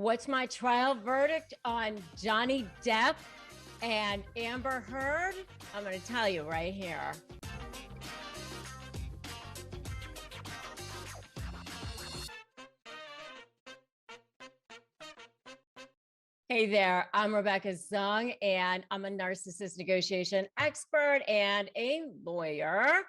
What's my trial verdict on Johnny Depp and Amber Heard? I'm going to tell you right here. Hey there, I'm Rebecca Zung, and I'm a narcissist negotiation expert and a lawyer.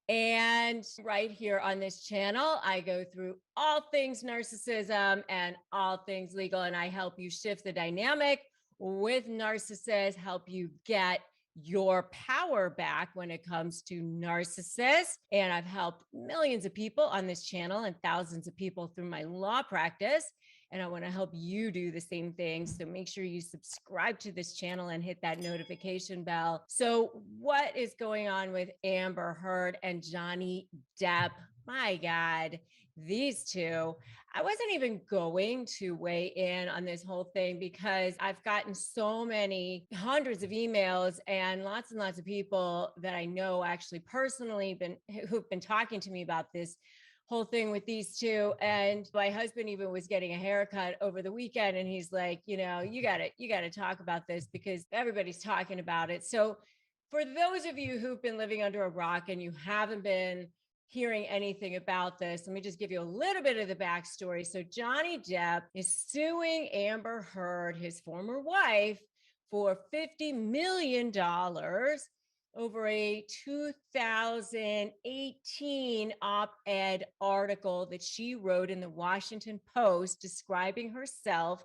And right here on this channel, I go through all things narcissism and all things legal, and I help you shift the dynamic with narcissists, help you get your power back when it comes to narcissists. And I've helped millions of people on this channel and thousands of people through my law practice. And I want to help you do the same thing. So make sure you subscribe to this channel and hit that notification bell. So what is going on with Amber Heard and Johnny Depp? My God, these two. I wasn't even going to weigh in on this whole thing because I've gotten so many hundreds of emails and lots of people that I know actually personally who've been talking to me about this whole thing with these two. And my husband even was getting a haircut over the weekend, and he's like, you gotta talk about this because everybody's talking about it. So for those of you who've been living under a rock and you haven't been hearing anything about this, let me just give you a little bit of the backstory. So Johnny Depp is suing Amber Heard, his former wife, for $50 million over a 2018 op-ed article that she wrote in the Washington Post describing herself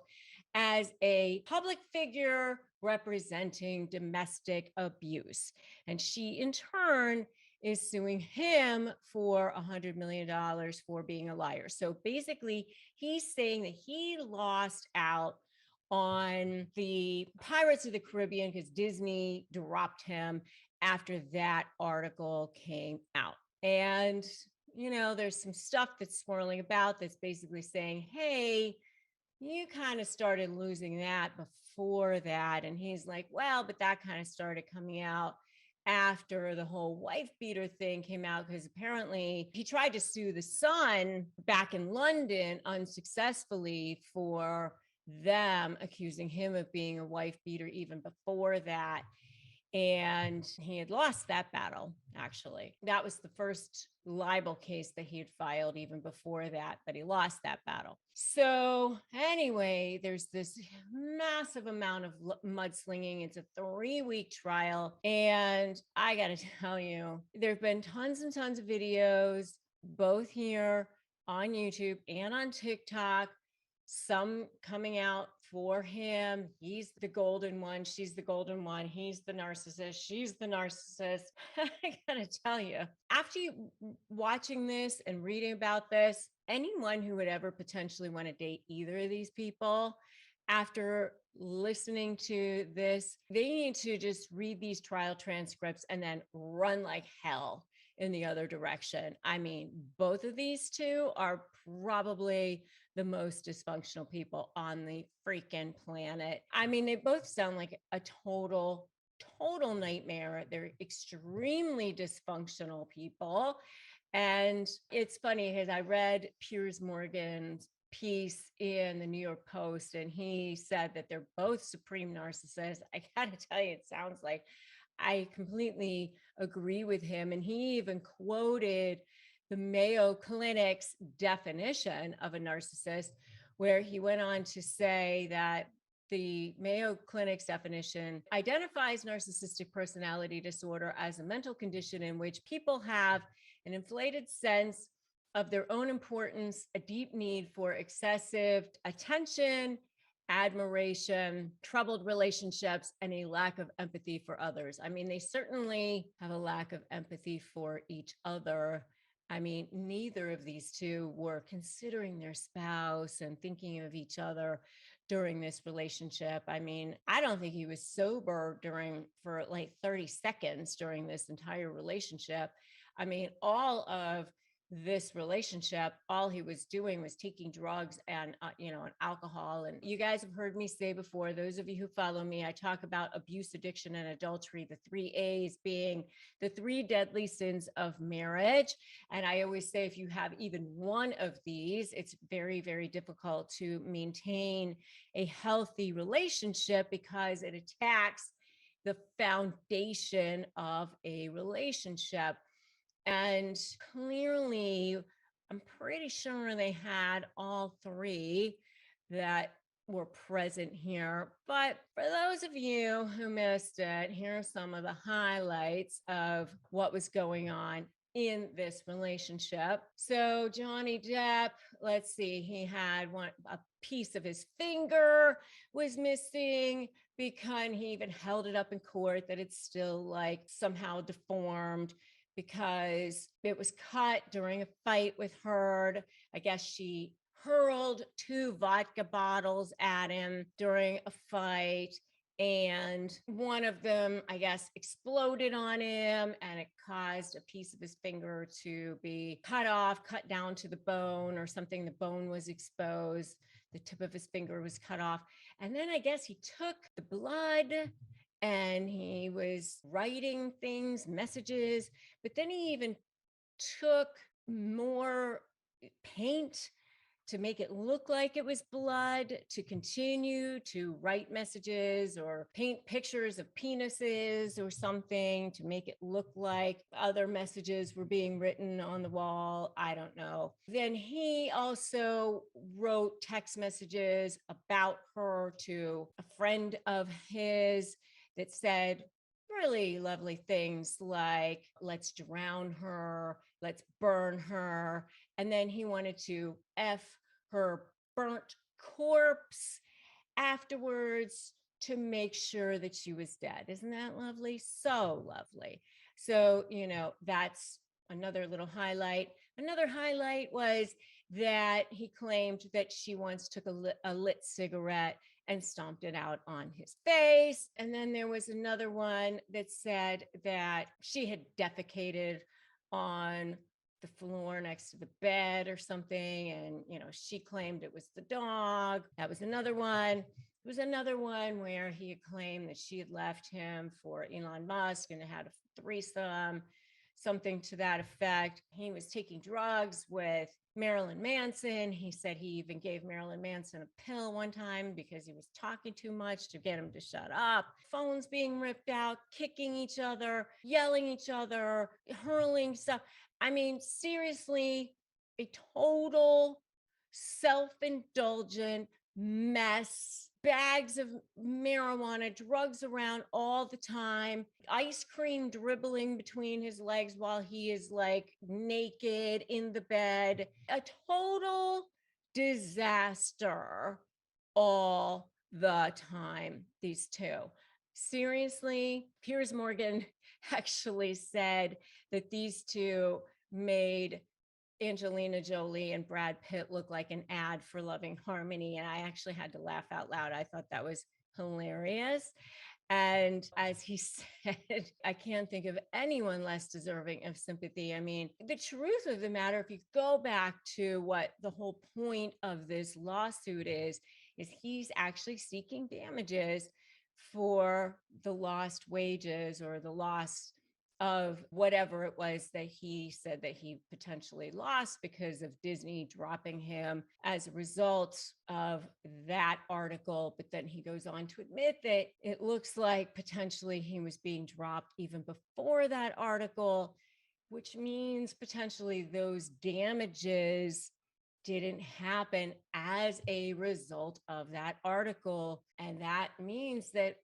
as a public figure representing domestic abuse. And she, in turn, is suing him for $100 million for being a liar. So basically, he's saying that he lost out on the Pirates of the Caribbean because Disney dropped him after that article came out. And, there's some stuff that's swirling about that's basically saying, hey, you kind of started losing that before that. And he's like, well, but that kind of started coming out after the whole wife beater thing came out, because apparently he tried to sue the Sun back in London unsuccessfully for them accusing him of being a wife beater even before that. And he had lost that battle, actually. That was the first libel case that he had filed even before that, but he lost that battle. So anyway, there's this massive amount of mudslinging. It's a 3-week trial. And I got to tell you, there have been tons and tons of videos, both here on YouTube and on TikTok, some coming out for him. He's the golden one. She's the golden one. He's the narcissist. She's the narcissist. I gotta tell you, after watching this and reading about this, anyone who would ever potentially want to date either of these people, after listening to this, they need to just read these trial transcripts and then run like hell in the other direction. I mean, both of these two are probably the most dysfunctional people on the freaking planet. I mean, they both sound like a total nightmare. They're extremely dysfunctional people. And it's funny because I read Piers Morgan's piece in the New York Post, and he said that they're both supreme narcissists. I gotta tell you, it sounds like I completely agree with him. And he even quoted the Mayo Clinic's definition of a narcissist, where he went on to say that the Mayo Clinic's definition identifies narcissistic personality disorder as a mental condition in which people have an inflated sense of their own importance, a deep need for excessive attention, admiration, troubled relationships, and a lack of empathy for others. I mean, they certainly have a lack of empathy for each other. I mean, neither of these two were considering their spouse and thinking of each other during this relationship. I mean, I don't think he was sober for like 30 seconds during this entire relationship. I mean, all of this relationship, all he was doing was taking drugs and, and alcohol. And you guys have heard me say before, those of you who follow me, I talk about abuse, addiction, and adultery, the 3 A's being the 3 deadly sins of marriage. And I always say, if you have even one of these, it's very, very difficult to maintain a healthy relationship because it attacks the foundation of a relationship. And clearly, I'm pretty sure they had all 3 that were present here. But for those of you who missed it, here are some of the highlights of what was going on in this relationship. So Johnny Depp, let's see, he had a piece of his finger was missing, because he even held it up in court that it's still like somehow deformed, because it was cut during a fight with Heard. I guess she hurled 2 vodka bottles at him during a fight. And one of them, I guess, exploded on him, and it caused a piece of his finger to be cut off, cut down to the bone or something. The bone was exposed. The tip of his finger was cut off. And then I guess he took the blood and he was writing things, messages, but then he even took more paint to make it look like it was blood, to continue to write messages or paint pictures of penises or something to make it look like other messages were being written on the wall. I don't know. Then he also wrote text messages about her to a friend of his that said really lovely things like, let's drown her, let's burn her. And then he wanted to F her burnt corpse afterwards to make sure that she was dead. Isn't that lovely? So lovely. So, that's another little highlight. Another highlight was that he claimed that she once took a lit cigarette and stomped it out on his face. And then there was another one that said that she had defecated on the floor next to the bed or something. And, she claimed it was the dog. That was another one. It was another one where he had claimed that she had left him for Elon Musk and had a threesome, something to that effect. He was taking drugs with Marilyn Manson. He said he even gave Marilyn Manson a pill one time because he was talking too much to get him to shut up. Phones being ripped out, kicking each other, yelling each other, hurling stuff. I mean, seriously, a total self-indulgent mess, bags of marijuana, drugs around all the time, ice cream dribbling between his legs while he is like naked in the bed, a total disaster all the time, these 2. Seriously, Piers Morgan actually said that these 2 made Angelina Jolie and Brad Pitt look like an ad for Loving Harmony. And I actually had to laugh out loud. I thought that was hilarious. And as he said, I can't think of anyone less deserving of sympathy. I mean, the truth of the matter, if you go back to what the whole point of this lawsuit is he's actually seeking damages for the lost wages or the loss of whatever it was that he said that he potentially lost because of Disney dropping him as a result of that article. But then he goes on to admit that it looks like potentially he was being dropped even before that article, which means potentially those damages didn't happen as a result of that article. And that means that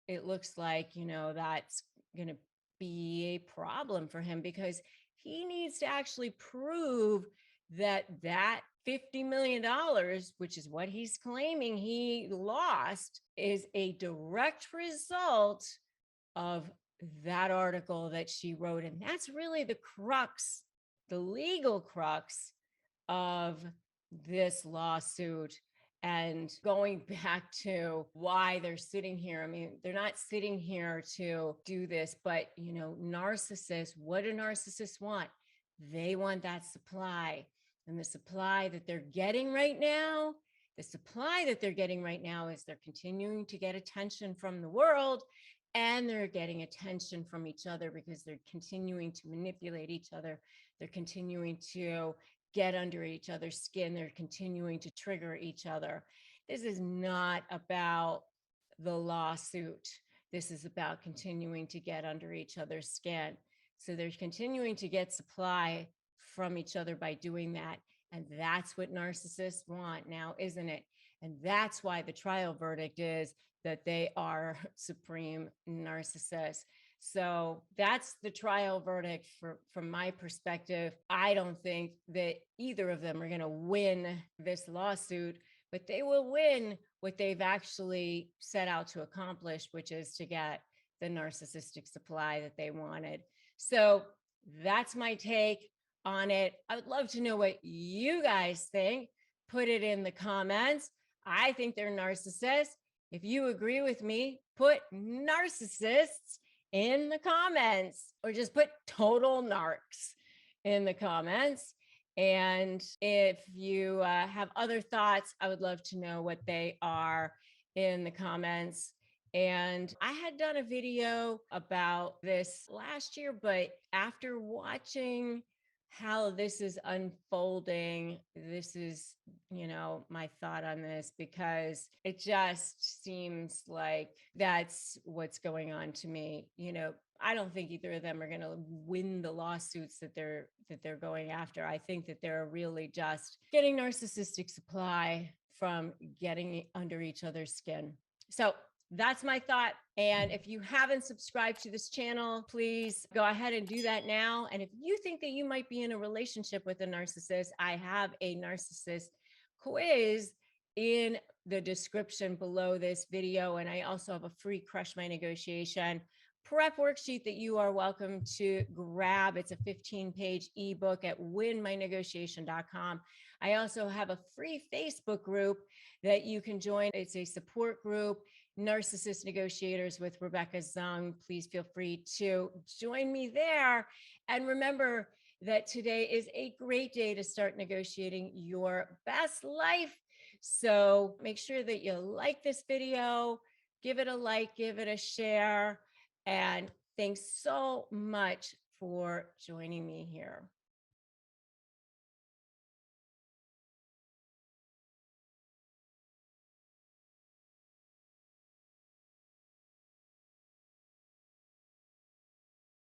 it looks like, that's going to be a problem for him because he needs to actually prove that $50 million, which is what he's claiming he lost, is a direct result of that article that she wrote. And that's really the crux, the legal crux of this lawsuit. And going back to why they're sitting here, I mean, they're not sitting here to do this, but, narcissists, what do narcissists want? They want that supply. And the supply that they're getting right now, is they're continuing to get attention from the world, and they're getting attention from each other because they're continuing to manipulate each other. They're continuing to get under each other's skin. They're continuing to trigger each other. This is not about the lawsuit. This is about continuing to get under each other's skin. So they're continuing to get supply from each other by doing that. And that's what narcissists want now, isn't it? And that's why the trial verdict is that they are supreme narcissists. So that's the trial verdict from my perspective. I don't think that either of them are going to win this lawsuit, but they will win what they've actually set out to accomplish, which is to get the narcissistic supply that they wanted. So that's my take on it. I would love to know what you guys think. Put it in the comments. I think they're narcissists. If you agree with me, put narcissists in the comments, or just put total narcs in the comments. And if you have other thoughts, I would love to know what they are in the comments. And I had done a video about this last year, but after watching how this is unfolding, this is, my thought on this, because it just seems like that's what's going on to me. I don't think either of them are going to win the lawsuits that they're going after. I think that they're really just getting narcissistic supply from getting under each other's skin. So that's my thought. And if you haven't subscribed to this channel, please go ahead and do that now. And if you think that you might be in a relationship with a narcissist, I have a narcissist quiz in the description below this video. And I also have a free Crush My Negotiation prep worksheet that you are welcome to grab. It's a 15-page ebook at winmynegotiation.com. I also have a free Facebook group that you can join. It's a support group, Narcissist Negotiators with Rebecca Zung. Please feel free to join me there. And remember that today is a great day to start negotiating your best life. So make sure that you like this video, give it a like, give it a share. And thanks so much for joining me here.